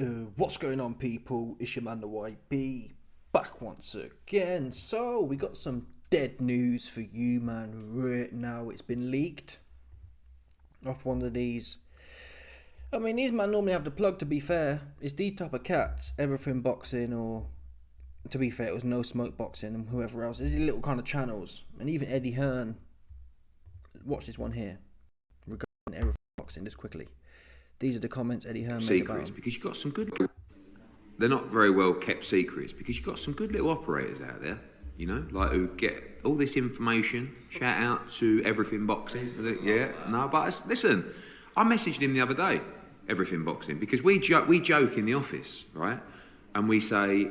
What's going on, people? It's your man, the YB, back once again. So, we got some dead news for you, man, right now. It's been leaked off one of these. I mean, these man normally have the plug, to be fair. It's these type of cats, Everything Boxing, or to be fair, it was No Smoke Boxing and whoever else. These little kind of channels. And even Eddie Hearn. Watch this one here. Regarding Everything Boxing, just quickly. These are the comments Eddie Hearn made about him. Because you've got some good... They're not very well kept secrets because you've got some good little operators out there, you know, like who get all this information. Shout out to Everything Boxing. Yeah, no, but listen, I messaged him the other day, Everything Boxing, because we joke in the office, right? And we say...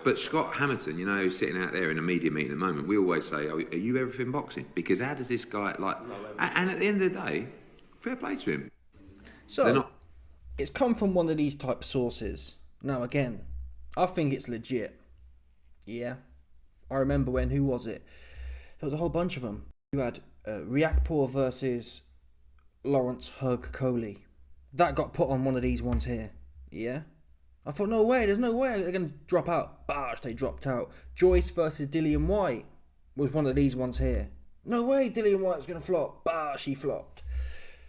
But Scott Hamilton, you know, who's sitting out there in a media meeting at the moment, we always say, "Oh, are you Everything Boxing?" Because how does this guy, like... And at the end of the day, fair play to him. So, it's come from one of these type sources. Now, again, I think it's legit. Yeah. I remember when, who was it? There was a whole bunch of them. You had Reactpoor versus Lawrence Hug Coley. That got put on one of these ones here. Yeah. I thought, no way, there's no way they're going to drop out. Bosh, they dropped out. Joyce versus Dillian White was one of these ones here. No way Dillian White's going to flop. Bosh, he flopped.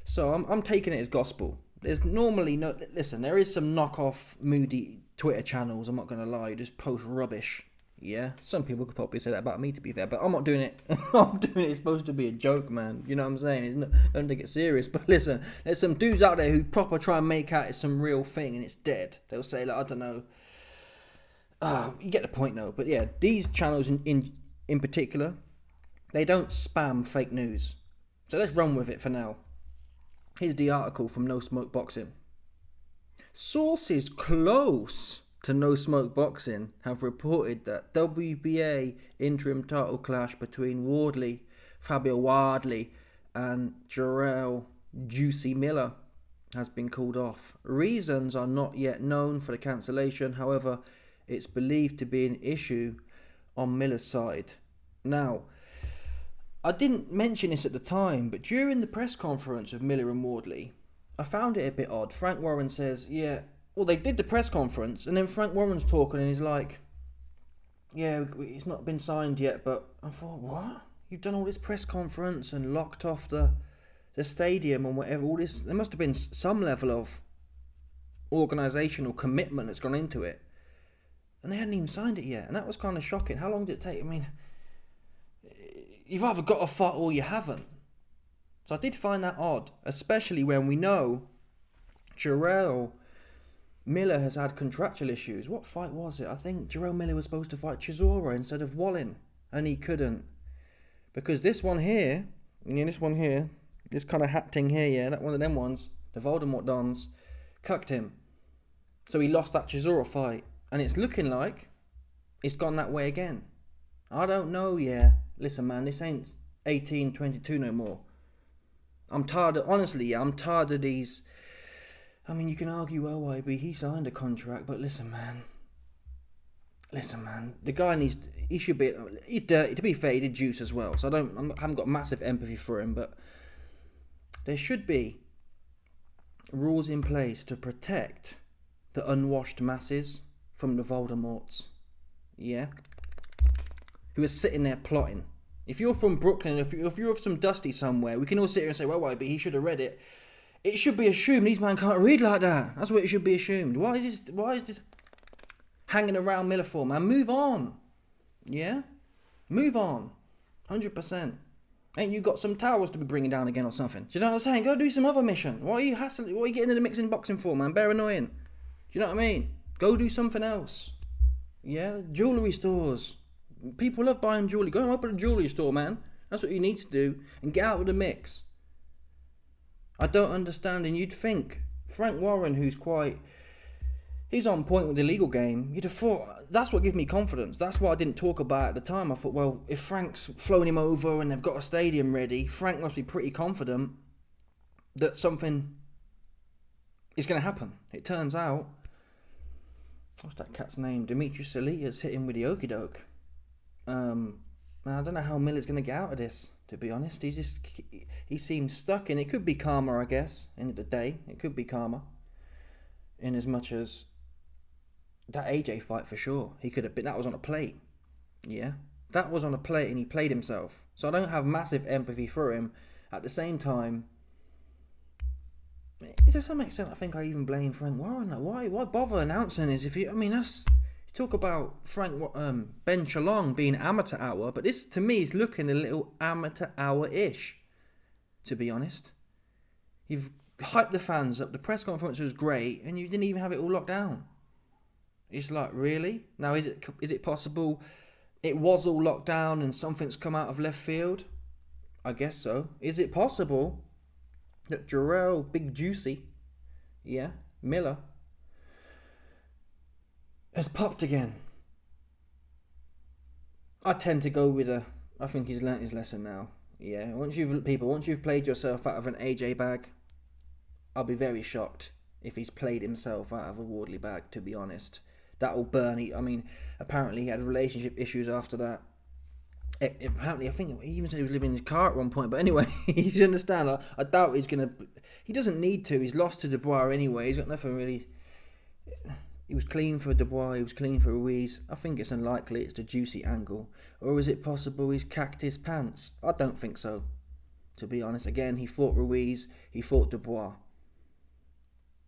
So I'm taking it as gospel. There's normally no... Listen, there is some knockoff moody Twitter channels, I'm not going to lie, just post rubbish. Yeah? Some people could probably say that about me, to be fair, but I'm not doing it. I'm doing it. It's supposed to be a joke, man. You know what I'm saying? Don't take it serious. But listen, there's some dudes out there who proper try and make out it's some real thing and it's dead. They'll say, like, I don't know. You get the point, though. But yeah, these channels in particular, they don't spam fake news. So let's run with it for now. Here's the article from No Smoke Boxing. Sources close to No Smoke Boxing have reported that WBA interim title clash between Fabio Wardley and Jarrell Juicy Miller has been called off. Reasons are not yet known for the cancellation. However, it's believed to be an issue on Miller's side. Now, I didn't mention this at the time, but during the press conference of Miller and Wardley, I found it a bit odd. Frank Warren says, yeah, well, they did the press conference, and then Frank Warren's talking, and he's like, yeah, it's not been signed yet, but I thought, what? You've done all this press conference and locked off the stadium and whatever, all this. There must have been some level of organisational commitment that's gone into it, and they hadn't even signed it yet, and that was kind of shocking. How long did it take? I mean... You've either got a fight or you haven't. So I did find that odd, especially when we know Jarrell Miller has had contractual issues. What fight was it? I think Jarrell Miller was supposed to fight Chisora instead of Wallin, and he couldn't. Because this one here, this kind of hat thing here, yeah, that one of them ones, the Voldemort dons, cucked him. So he lost that Chisora fight, and it's looking like it's gone that way again. I don't know, yeah. Listen, man, this ain't 1822 no more. I'm tired of, honestly, I'm tired of these. I mean, you can argue, well, YB, he signed a contract, but listen, man, the guy he should be, he's dirty. To be fair, he did juice as well, so I haven't got massive empathy for him, but there should be rules in place to protect the unwashed masses from the Voldemorts. Yeah? Who are sitting there plotting. If you're from Brooklyn, if you're of some dusty somewhere, we can all sit here and say, well, why, but he should have read it. It should be assumed these men can't read like that. That's what it should be assumed. Why is this hanging around Miller for, man? Move on. Yeah? Move on. 100%. Ain't you got some towels to be bringing down again or something? Do you know what I'm saying? Go do some other mission. Why are you hassling? What are you getting in the mixing boxing for, man? Bare annoying. Do you know what I mean? Go do something else. Yeah? Jewellery stores. People love buying jewellery. Go and open a jewellery store, man. That's what you need to do. And get out of the mix. I don't understand. And you'd think Frank Warren, he's on point with the legal game. You'd have thought, that's what gives me confidence. That's what I didn't talk about at the time. I thought, well, if Frank's flown him over and they've got a stadium ready, Frank must be pretty confident that something is going to happen. It turns out, what's that cat's name? Demetrius Salia's hit him with the okie doke. I don't know how Miller's going to get out of this, to be honest. He seems stuck, and it could be karma, I guess. End of the day, it could be karma. in as much as that AJ fight for sure. He could have been. That was on a plate. Yeah, that was on a plate, and he played himself. So I don't have massive empathy for him. At the same time, to some extent, I think I even blame Frank Warren. Why bother announcing this? If you, I mean, that's you talk about Ben Shalom being amateur hour, but this to me is looking a little amateur hour-ish. To be honest, you've hyped the fans up. The press conference was great, and you didn't even have it all locked down. It's like, really? Now, is it possible it was all locked down and something's come out of left field? I guess so. Is it possible that Jarrell, Big Juicy, Miller, has popped again? I tend to go with I think he's learnt his lesson now. Yeah, once you've played yourself out of an AJ bag, I'll be very shocked if he's played himself out of a Wardley bag, to be honest. That'll burn. I mean, apparently he had relationship issues after that. Apparently, I think he even said he was living in his car at one point. But anyway, you understand. I doubt he's going to... He doesn't need to. He's lost to Dubois anyway. He's got nothing really... He was clean for Dubois. He was clean for Ruiz. I think it's unlikely it's the Juicy angle. Or is it possible he's cacked his pants? I don't think so, to be honest. Again, he fought Ruiz. He fought Dubois.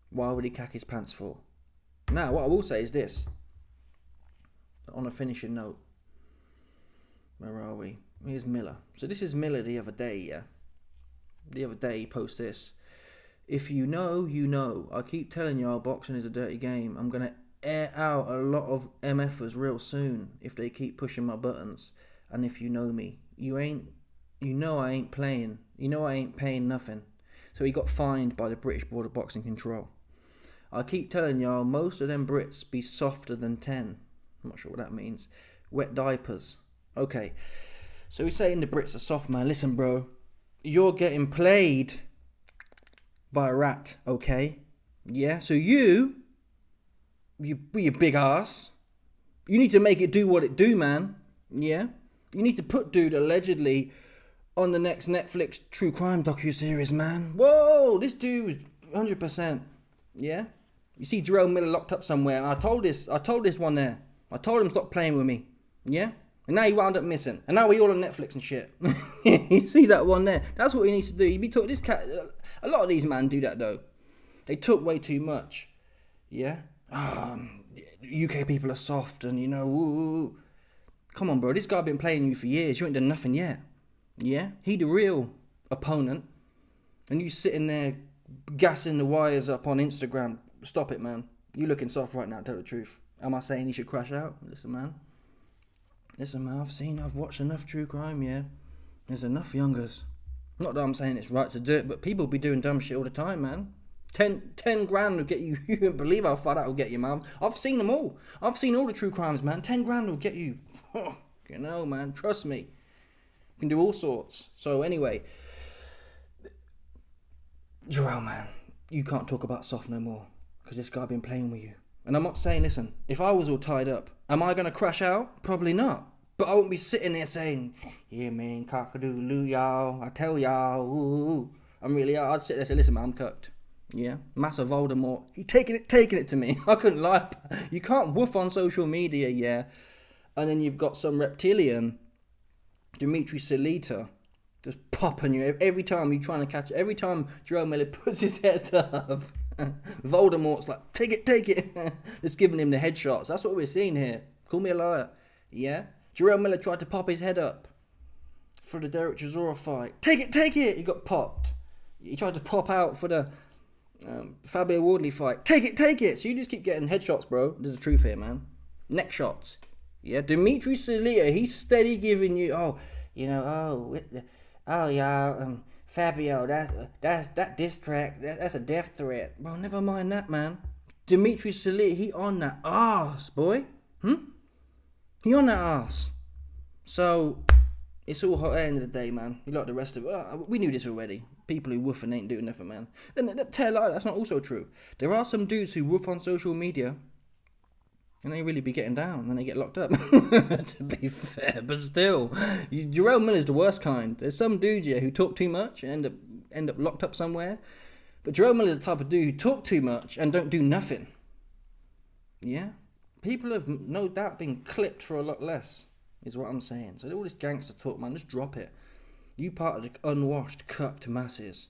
Why would he cack his pants for? Now, what I will say is this. On a finishing note. Where are we? Here's Miller. So this is Miller the other day, yeah? The other day he posts this. If you know, you know. I keep telling y'all boxing is a dirty game. I'm going to air out a lot of MFers real soon if they keep pushing my buttons. And if you know me, you know I ain't playing. You know I ain't paying nothing. So he got fined by the British Board of Boxing Control. I keep telling y'all, most of them Brits be softer than 10. I'm not sure what that means. Wet diapers. Okay. So he's saying the Brits are soft, man. Listen, bro. You're getting played by a rat, okay? Yeah? So you big ass, you need to make it do what it do, man. Yeah? You need to put dude allegedly on the next Netflix true crime docuseries, man. Whoa, this dude 100%. Yeah? You see Jarrell Miller locked up somewhere. I told this one there. I told him stop playing with me. Yeah? And now he wound up missing. And now we all on Netflix and shit. You see that one there? That's what he needs to do. You be taught this cat. A lot of these men do that though. They took way too much. Yeah? UK people are soft and ooh. Come on, bro. This guy been playing you for years. You ain't done nothing yet. Yeah? He the real opponent. And you sitting there gassing the wires up on Instagram. Stop it, man. You looking soft right now, tell the truth. Am I saying he should crash out? Listen, man, I've watched enough true crime, yeah. There's enough youngers. Not that I'm saying it's right to do it, but people be doing dumb shit all the time, man. 10 grand will get you. You wouldn't believe how far that will get you, man. I've seen them all. I've seen all the true crimes, man. 10 grand will get you. Man, trust me. You can do all sorts. So anyway, Jarrell, man, you can't talk about soft no more. Because this guy been playing with you. And I'm not saying, listen, if I was all tied up, am I going to crash out? Probably not. But I wouldn't be sitting there saying, yeah, man, cock-a-doodle-oo, y'all. I tell y'all, ooh. I'd sit there and say, listen, man, I'm cooked. Yeah? Massive Voldemort. He taking it to me. I couldn't lie. You can't woof on social media, yeah? And then you've got some reptilian, Dimitri Salita, just popping you every time you're trying to catch it. Every time Jerome Miller puts his head up, Voldemort's like, take it. Just giving him the headshots. That's what we're seeing here. Call me a liar. Yeah? Jerome Miller tried to pop his head up for the Derek Chisora fight. Take it. He got popped. He tried to pop out for the Fabio Wardley fight. Take it. So you just keep getting headshots, bro. There's the truth here, man. Neck shots. Yeah? Dimitri Salita, he's steady giving you, Fabio, that diss track, that's a death threat. Well, never mind that, man. Dimitri Salita, he on that arse, boy. He on that arse. So, it's all hot at the end of the day, man. You like the rest of it. We knew this already. People who woof and ain't doing nothing, man. Then tell lie, that's not also true. There are some dudes who woof on social media and they really be getting down and they get locked up. To be fair, but still, Jarrell Miller's the worst kind. There's some dudes, yeah, who talk too much and end up locked up somewhere. But Jarrell Miller's the type of dude who talk too much and don't do nothing. Yeah? People have no doubt been clipped for a lot less, is what I'm saying. So all this gangster talk, man, just drop it. You part of the unwashed, cucked masses.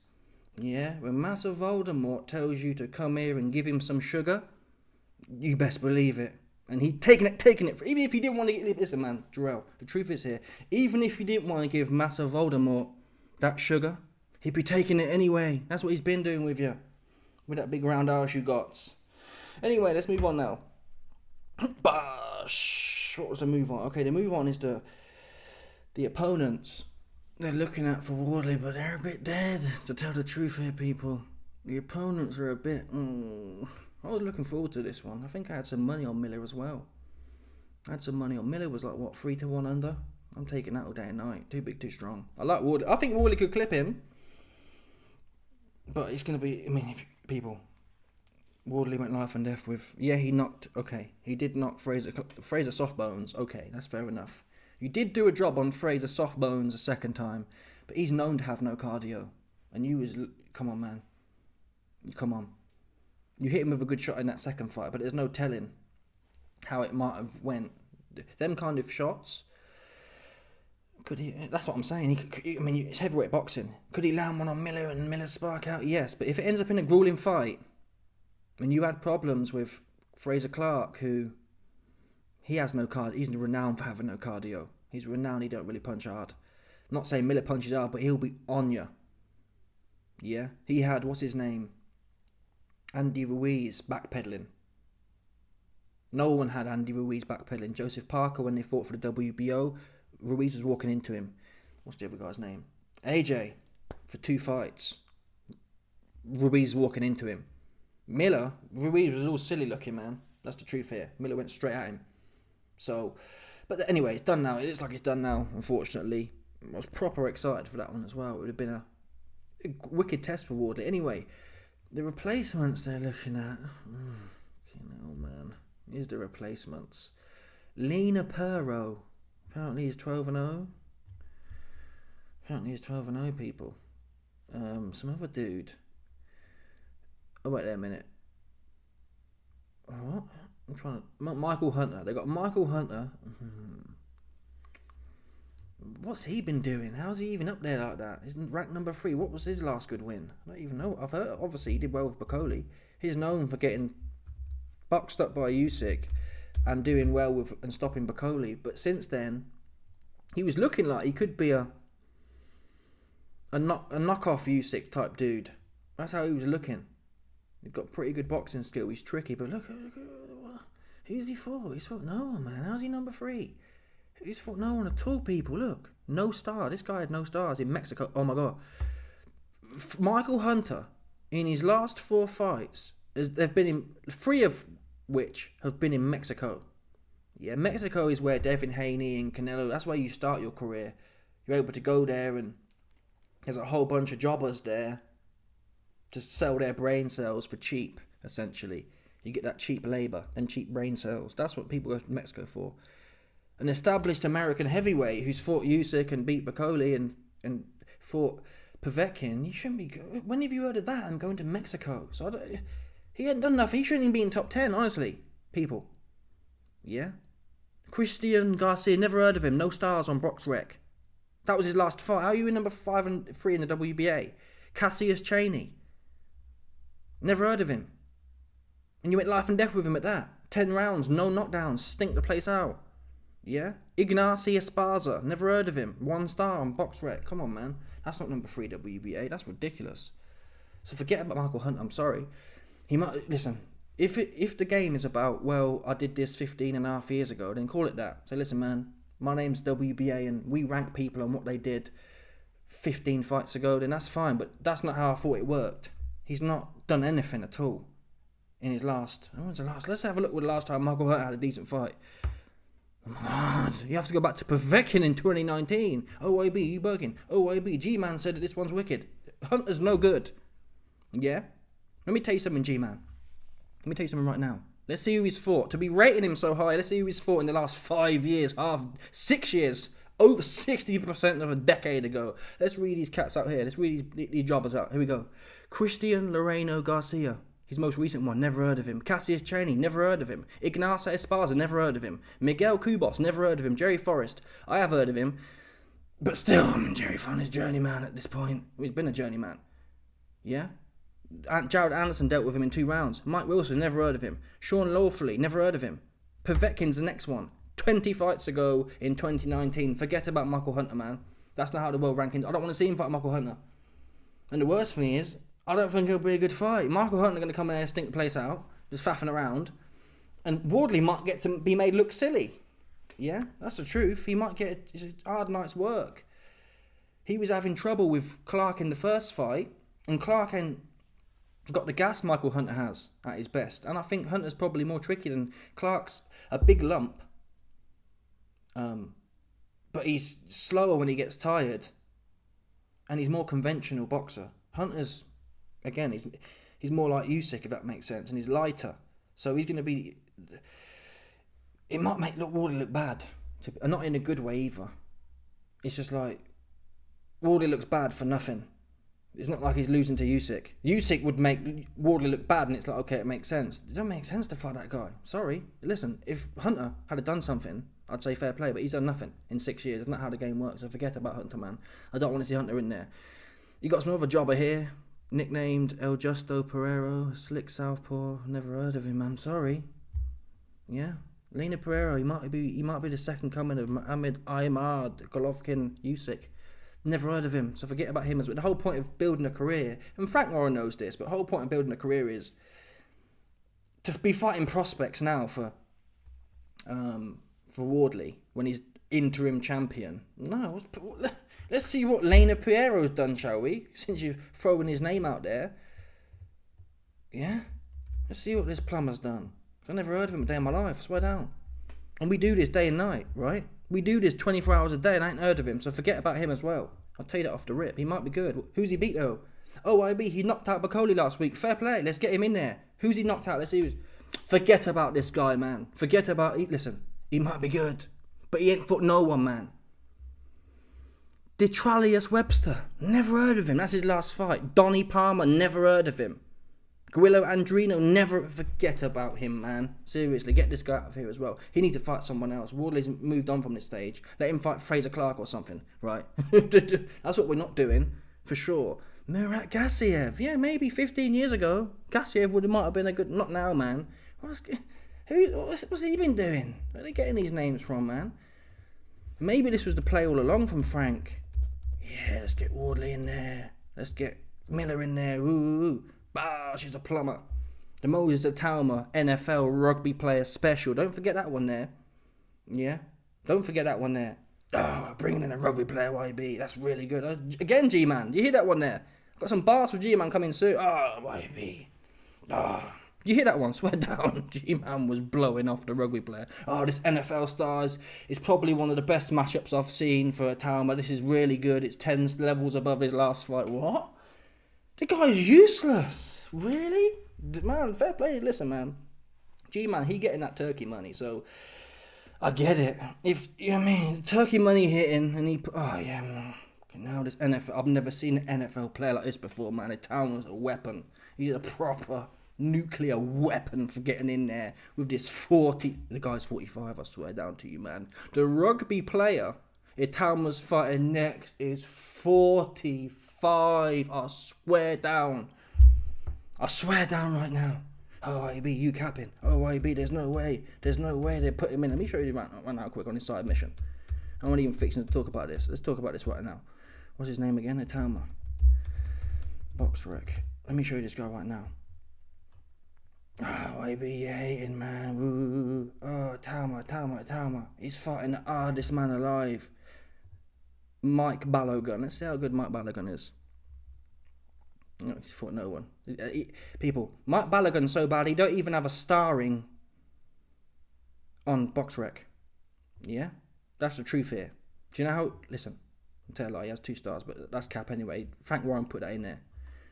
Yeah? When Master Voldemort tells you to come here and give him some sugar, you best believe it. And he taking it. Even if you didn't want to get... Listen, man, Jarrell, the truth is here. Even if you didn't want to give Master Voldemort that sugar, he'd be taking it anyway. That's what he's been doing with you. With that big round arse you got. Anyway, let's move on now. Bosh. What was the move on? Okay, the move on is the opponents. They're looking out for Wardley, but they're a bit dead, to tell the truth here, people. The opponents are a bit... I was looking forward to this one. I think I had some money on Miller as well. Miller was like, what, 3-1 under? I'm taking that all day and night. Too big, too strong. I like Wardley. I think Wardley could clip him. But it's going to be... I mean, if people... Wardley went life and death with... Yeah, he knocked... Okay, he did knock Fraser soft bones. Okay, that's fair enough. You did do a job on Fraser soft bones a second time. But he's known to have no cardio. And you was... Come on, man. Come on. You hit him with a good shot in that second fight, but there's no telling how it might have went. Them kind of shots... Could he? That's what I'm saying. I mean, it's heavyweight boxing. Could he land one on Miller and Miller spark out? Yes, but if it ends up in a grueling fight, and you had problems with Fraser Clark, who he has no cardio. He's renowned for having no cardio. He's renowned. He don't really punch hard. I'm not saying Miller punches hard, but he'll be on you. Yeah, he had what's his name? Andy Ruiz backpedaling. No one had Andy Ruiz backpedaling. Joseph Parker, when they fought for the WBO. Ruiz was walking into him. What's the other guy's name? AJ, for 2 fights. Ruiz walking into him. Ruiz was all silly looking, man. That's the truth here. Miller went straight at him. So, but anyway, it's done now. It looks like it's done now, unfortunately. I was proper excited for that one as well. It would have been a wicked test for Wardley. Anyway, the replacements they're looking at. Oh, man. Here's the replacements. Lena Perro. Apparently he's 12-0. People. Some other dude. Oh, wait there a minute. What? I'm trying to... Michael Hunter. They got Michael Hunter. What's he been doing? How's he even up there like that? He's ranked number 3. What was his last good win? I don't even know. I've heard... Obviously, he did well with Bacoli. He's known for getting boxed up by Usyk and doing well with and stopping Bacoli, but since then he was looking like he could be a knockoff Usyk type dude. That's how he was looking. He's got pretty good boxing skill. He's tricky, but look who's he for? He's fought no one, man. How's he number 3? He's fought no one at all, people. Look, no star. This guy had no stars in Mexico. Oh my god. Michael Hunter, in his last 4 fights, they've been in 3 of which have been in Mexico. Yeah, Mexico is where Devin Haney and Canelo, that's where you start your career. You're able to go there and there's a whole bunch of jobbers there to sell their brain cells for cheap, essentially. You get that cheap labour and cheap brain cells. That's what people go to Mexico for. An established American heavyweight who's fought Usyk and beat Bacoli and fought Povetkin, you shouldn't be... When have you heard of that? I'm going to Mexico. So he hadn't done nothing. He shouldn't even be in top 10, honestly. People. Yeah? Christian Garcia, never heard of him. No stars on BoxRec. That was his last fight. How are you in number 5 and 3 in the WBA? Cassius Chaney. Never heard of him. And you went life and death with him at that. 10 rounds, no knockdowns, stink the place out. Yeah? Ignacy Esparza, never heard of him. 1 star on BoxRec. Come on, man. That's not number 3 WBA. That's ridiculous. So forget about Michael Hunt. I'm sorry. He might... Listen, if the game is about, well, I did this 15 and a half years ago, then call it that. Say, listen, man, my name's WBA and we rank people on what they did 15 fights ago, then that's fine. But that's not how I thought it worked. He's not done anything at all in his last... When's the last? Let's have a look at the last time Michael Hunt had a decent fight. Oh my God. You have to go back to Povetkin in 2019. OAB, you bugging. OAB, G-Man said that this one's wicked. Hunter's no good. Yeah? Let me tell you something, G-Man. Let me tell you something right now. Let's see who he's fought. To be rating him so high, let's see who he's fought in the last 5 years, 6 years. over 60% of a decade ago. Let's read these cats out here. Let's read these jobbers out. Here we go. Christian Loreno Garcia. His most recent one, never heard of him. Cassius Chaney, never heard of him. Ignacio Esparza, never heard of him. Miguel Cubos, never heard of him. Jerry Forrest, I have heard of him. But still, Jerry Fun is journeyman at this point. He's been a journeyman. Yeah? Jared Anderson dealt with him in 2 rounds. Mike Wilson, never heard of him. Sean Lawfully, never heard of him. Povetkin's the next one. 20 fights ago in 2019. Forget about Michael Hunter, man. That's not how the world rankings. I don't want to see him fight Michael Hunter. And the worst thing is, I don't think it'll be a good fight. Michael Hunter going to come in there and stink the place out, just faffing around. And Wardley might get to be made look silly. Yeah, that's the truth. He might get a hard night's work. He was having trouble with Clark in the first fight, and Clark got the gas Michael Hunter has at his best. And I think Hunter's probably more tricky than Clark's a big lump. But he's slower when he gets tired. And he's more conventional boxer. Hunter's, again, he's more like Usyk, if that makes sense. And he's lighter. So he's going to be... It might make Wardley look bad. And not in a good way either. It's just like... Wardley looks bad for nothing. It's not like he's losing to Usyk. Usyk would make Wardley look bad, and it's like, okay, it makes sense. It doesn't make sense to fight that guy. Sorry. Listen, if Hunter had done something, I'd say fair play, but he's done nothing in 6 years. That's not how the game works, so forget about Hunter, man. I don't want to see Hunter in there. You got some other jobber here, nicknamed El Justo Pereiro, slick southpaw. Never heard of him, man. Sorry. Yeah. Lena Pereiro, he might be the second coming of Ahmed Ahmad, Golovkin, Usyk. Never heard of him, so forget about him as well. The whole point of building a career, and Frank Warren knows this, but the whole point of building a career is to be fighting prospects now for Wardley when he's interim champion. No, let's see what Lena Piero's done, shall we? Since you're throwing his name out there. Yeah? Let's see what this plumber's done. I've never heard of him a day in my life, I swear down. And we do this day and night, right? We do this 24 hours a day and I ain't heard of him, so forget about him as well. I'll tell you that off the rip. He might be good. Who's he beat though? OIB, he knocked out Bacoli last week. Fair play, let's get him in there. Who's he knocked out? Let's see. Forget about this guy, man. Forget about... Listen, he might be good, but he ain't fought no one, man. Detralius Webster, never heard of him. That's his last fight. Donny Palmer, never heard of him. Guillermo Andrino, never forget about him, man. Seriously, get this guy out of here as well. He needs to fight someone else. Wardley's moved on from this stage. Let him fight Fraser Clark or something, right? That's what we're not doing, for sure. Murat Gassiev, yeah, maybe 15 years ago. Gassiev might have been a good... Not now, man. What's he been doing? Where are they getting these names from, man? Maybe this was the play all along from Frank. Yeah, let's get Wardley in there. Let's get Miller in there. Ooh. Bah, she's a plumber. The Moses Atalma NFL rugby player special. Don't forget that one there. Yeah? Don't forget that one there. Oh, bringing in a rugby player, YB. That's really good. Again, G-Man. You hear that one there? Got some bars for G-Man coming soon. Oh, YB. Oh. Did you hear that one? Swear down. G-Man was blowing off the rugby player. Oh, this NFL Stars is probably one of the best matchups I've seen for Atalma. This is really good. It's 10 levels above his last fight. What? The guy's useless. Really? Man, fair play. Listen, man. G-Man, he getting that turkey money, so I get it. If, you know what I mean, turkey money hitting, and he... Oh, yeah, man. Now this NFL... I've never seen an NFL player like this before, man. The town was a weapon. He's a proper nuclear weapon for getting in there with this 40... The guy's 45, I swear down to you, man. The rugby player Italma's fighting next is 45. I swear down. I swear down right now. OIB, you capping. OIB, there's no way they put him in. Let me show you right now quick on his side mission. I'm not even fixing to talk about this. Let's talk about this right now. What's his name again? Italma. Box rec. Let me show you this guy right now. OIB, you hating, man. Woo. Oh, Italma. He's fighting the hardest man alive. Mike Balogun. Let's see how good Mike Balogun is. No, he's fought no one. People, Mike Balogun's so bad he don't even have a starring on BoxRec. Yeah? That's the truth here. Do you know how... Listen, I'll tell you a lie, he has 2 stars, but that's cap anyway. Frank Warren put that in there.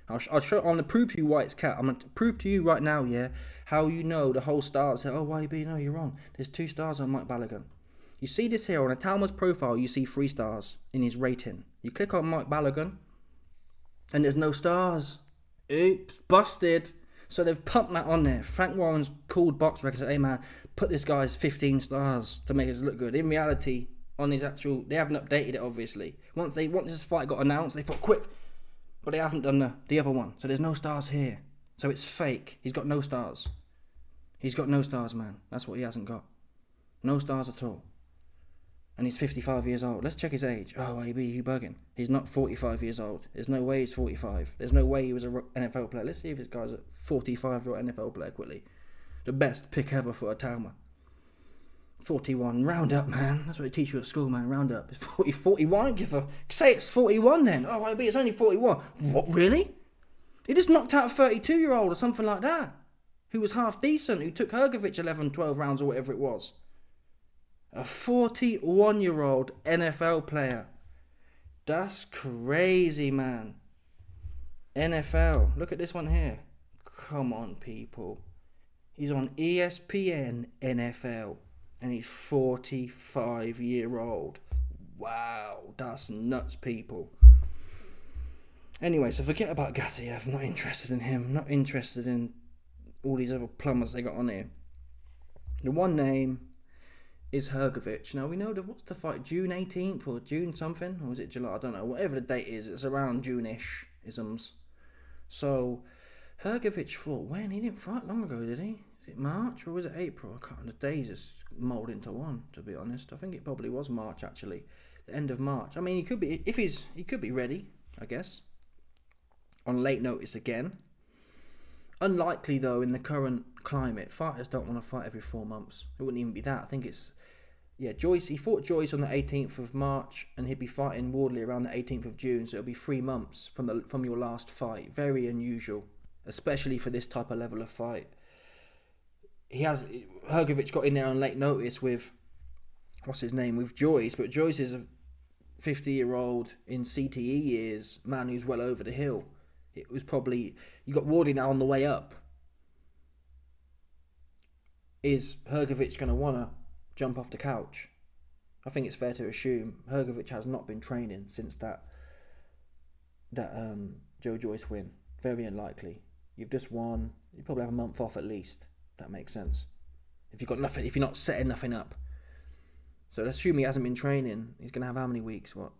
I'll going to prove to you why it's cap. I'm going to prove to you right now, yeah, how you know the whole stars say, oh, YB, no, you're wrong. There's 2 stars on Mike Balogun. You see this here on Atalma's profile, you see 3 stars in his rating. You click on Mike Balogun, and there's no stars. Oops, busted. So they've pumped that on there. Frank Warren's called Box Records and said, hey man, put this guy's 15 stars to make us look good. In reality, on his actual, they haven't updated it obviously. Once this fight got announced, they thought quick, but they haven't done the other one. So there's no stars here. So it's fake. He's got no stars. He's got no stars, man. That's what he hasn't got. No stars at all. And he's 55 years old. Let's check his age. Oh, AB, you bugging. He's not 45 years old. There's no way he's 45. There's no way he was an NFL player. Let's see if this guy's a 45-year-old NFL player quickly. The best pick ever for a Talma. 41. Round up, man. That's what they teach you at school, man. Round up. It's 41. Say it's 41 then. Oh, AB, it's only 41. What, really? He just knocked out a 32-year-old or something like that, who was half decent, who took Hrgovic 11, 12 rounds or whatever it was. A 41-year-old NFL player. That's crazy, man. NFL. Look at this one here. Come on, people. He's on ESPN NFL. And he's 45-year-old. Wow. That's nuts, people. Anyway, so forget about Gassiev. I'm not interested in him. Not interested in all these other plumbers they got on here. The one name is Hrgovic. Now, we know what's the fight? June 18th or June something? Or was it July? I don't know. Whatever the date is, it's around June-ish isms. So, Hrgovic fought when? He didn't fight long ago, did he? Is it March or was it April? I can't remember. The days just mould into one, to be honest. I think it probably was March, actually. The end of March. I mean, he could be ready, I guess. On late notice again. Unlikely, though, in the current climate. Fighters don't want to fight every 4 months. It wouldn't even be that. I think it's... Yeah, Joyce. He fought Joyce on the 18th of March, and he'd be fighting Wardley around the 18th of June, so it'll be 3 months from your last fight. Very unusual, especially for this type of level of fight. Hrgovic got in there on late notice with... What's his name? With Joyce, but Joyce is a 50-year-old in CTE years, man who's well over the hill. It was probably... You got Wardley now on the way up. Is Hrgovic going to want to jump off the couch? I think it's fair to assume Hrgovic has not been training since that Joe Joyce win. Very unlikely. You've just won. You probably have a month off at least. That makes sense. If you've got nothing, if you're not setting nothing up. So let's assume he hasn't been training. He's going to have how many weeks? What?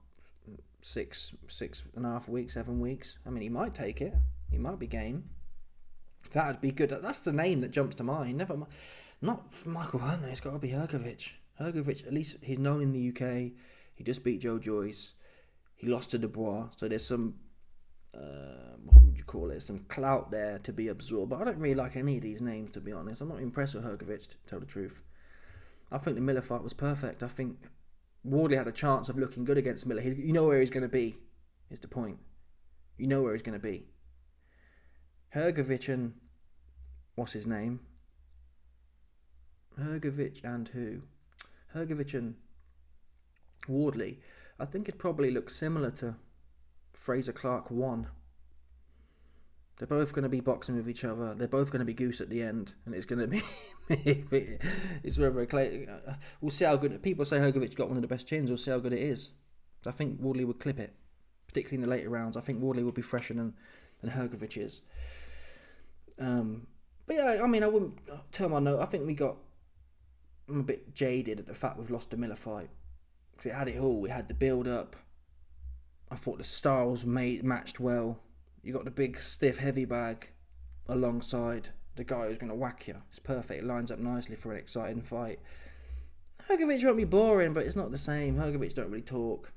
6.5 weeks, 7 weeks. I mean, he might take it. He might be game. That'd be good. That's the name that jumps to mind. Not Michael Hunter. It's got to be Hrgovic. Hrgovic, at least he's known in the UK. He just beat Joe Joyce. He lost to Dubois. So there's some, what would you call it? Some clout there to be absorbed. But I don't really like any of these names, to be honest. I'm not impressed with Hrgovic, to tell the truth. I think the Miller fight was perfect. I think Wardley had a chance of looking good against Miller. You know where he's going to be, is the point. You know where he's going to be. Hrgovic and... What's his name? Hrgovic and who? Hrgovic and Wardley. I think it probably looks similar to Fraser Clark 1. They're both going to be boxing with each other. They're both going to be goose at the end. And it's going to be... it's whether we'll see how good... People say Hrgovic got one of the best chins. We'll see how good it is. I think Wardley would clip it. Particularly in the later rounds. I think Wardley would be fresher than Hrgovic is. But yeah, I mean, I wouldn't tell my note. I think I'm a bit jaded at the fact we've lost the Miller fight. Because it had it all. We had the build-up. I thought the styles matched well. You got the big, stiff, heavy bag alongside the guy who's going to whack you. It's perfect. It lines up nicely for an exciting fight. Hrgovic won't be boring, but it's not the same. Hrgovic don't really talk.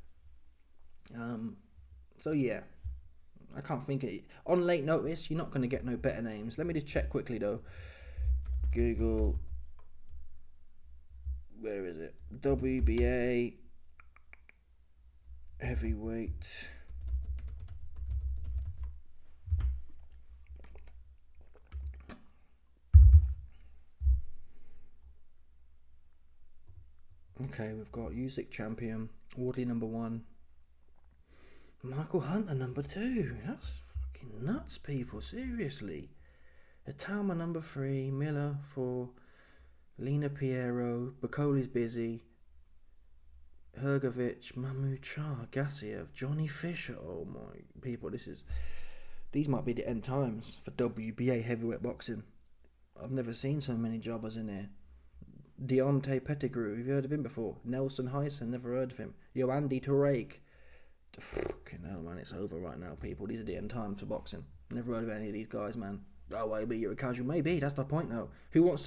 So yeah. I can't think of it. On late notice, you're not going to get no better names. Let me just check quickly, though. Google. Where is it? WBA. Heavyweight. Okay, we've got Usyk champion. Wardley number 1. Michael Hunter number 2. That's fucking nuts, people. Seriously. Atama number 3. Miller 4. Lena Piero. Bacoli's busy. Hergovich, Mamuchar, Gassiev, Johnny Fisher. Oh my people, these might be the end times for WBA heavyweight boxing. I've never seen so many jobbers in here. Deontay Pettigrew, have you heard of him before? Nelson Hyson, never heard of him. Andy Turek. Fucking hell, man, it's over right now, people. These are the end times for boxing. Never heard of any of these guys, man. Oh, maybe you're a casual. Maybe, that's the point, though. What's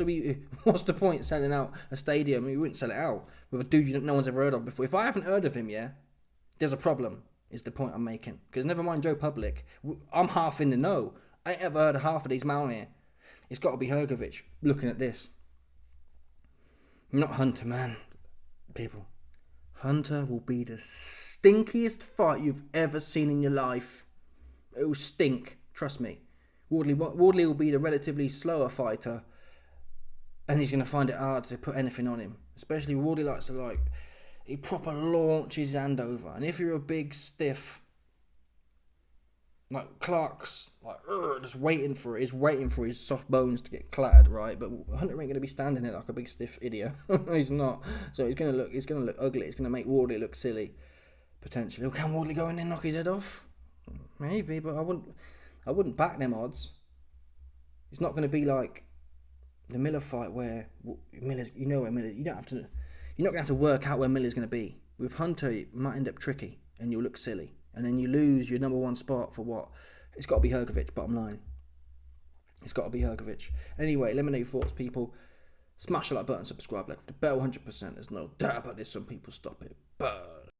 the point selling out a stadium? You wouldn't sell it out with a dude no one's ever heard of before. If I haven't heard of him, yeah, there's a problem, is the point I'm making. Because never mind Joe Public, I'm half in the know. I ain't ever heard of half of these man here. It's got to be Hergovich, looking at this. Not Hunter, man. People. Hunter will be the stinkiest fight you've ever seen in your life. It will stink, trust me. Wardley will be the relatively slower fighter, and he's going to find it hard to put anything on him. Especially Wardley likes to he proper launches his hand over. And if you're a big stiff, like Clark's, just waiting for it. He's waiting for his soft bones to get clattered, right? But Hunter ain't going to be standing there like a big stiff idiot. He's not. So he's going to look ugly. It's going to make Wardley look silly, potentially. Can Wardley go in there and knock his head off? Maybe, but I wouldn't back them odds. It's not going to be like the Miller fight where Miller's, where Miller. You're not going to have to work out where Miller's going to be. With Hunter, it might end up tricky, and you'll look silly. And then you lose your number one spot for what? It's got to be Hergovich, bottom line. It's got to be Hergovich. Anyway, let me know your thoughts, people. Smash the like button, subscribe, like the bell, 100%. There's no doubt about this. Some people stop it. But